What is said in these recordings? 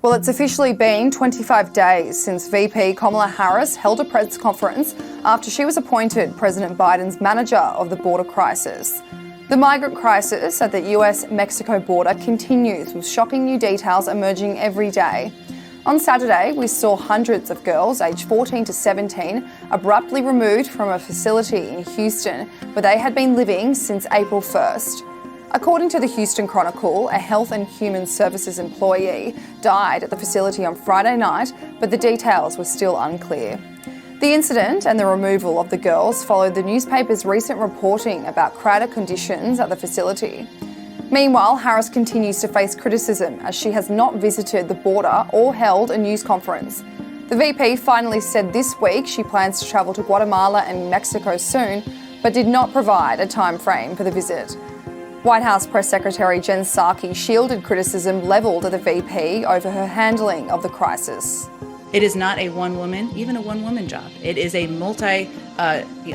Well, it's officially been 25 days since VP Kamala Harris held a press conference after she was appointed President Biden's manager of the border crisis. The migrant crisis at the US-Mexico border continues, with shocking new details emerging every day. On Saturday, we saw hundreds of girls aged 14 to 17 abruptly removed from a facility in Houston where they had been living since April 1st. According to the Houston Chronicle, a Health and Human Services employee died at the facility on Friday night, but the details were still unclear. The incident and the removal of the girls followed the newspaper's recent reporting about crowded conditions at the facility. Meanwhile, Harris continues to face criticism as she has not visited the border or held a news conference. The VP finally said this week she plans to travel to Guatemala and Mexico soon, but did not provide a time frame for the visit. White House Press Secretary Jen Psaki shielded criticism levelled at the VP over her handling of the crisis. It is not a even a one-woman job. It is a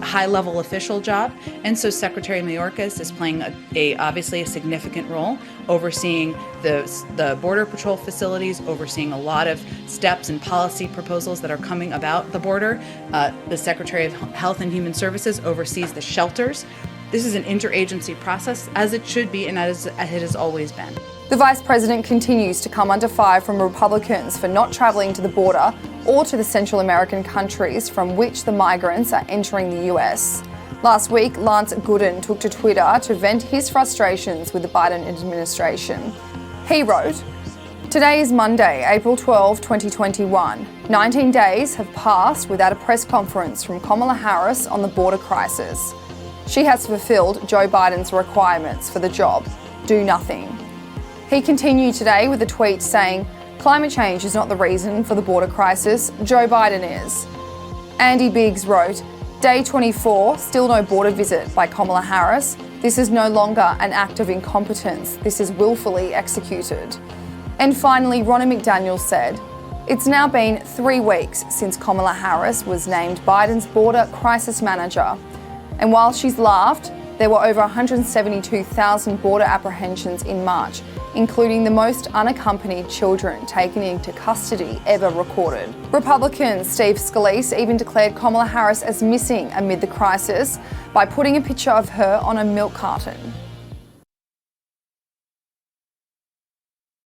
high-level official job, and so Secretary Mayorkas is playing obviously a significant role, overseeing the Border Patrol facilities, overseeing a lot of steps and policy proposals that are coming about the border. The Secretary of Health and Human Services oversees the shelters. This is an interagency process, as it should be and as it has always been. The Vice President continues to come under fire from Republicans for not travelling to the border or to the Central American countries from which the migrants are entering the US. Last week, Lance Gooden took to Twitter to vent his frustrations with the Biden administration. He wrote, "Today is Monday, April 12, 2021. 19 days have passed without a press conference from Kamala Harris on the border crisis. She has fulfilled Joe Biden's requirements for the job. Do nothing." He continued today with a tweet saying, "Climate change is not the reason for the border crisis, Joe Biden is." Andy Biggs wrote, "Day 24, still no border visit by Kamala Harris. This is no longer an act of incompetence. This is willfully executed." And finally, Ronna McDaniel said, "It's now been 3 weeks since Kamala Harris was named Biden's border crisis manager. And while she's laughed, there were over 172,000 border apprehensions in March, including the most unaccompanied children taken into custody ever recorded." Republican Steve Scalise even declared Kamala Harris as missing amid the crisis by putting a picture of her on a milk carton.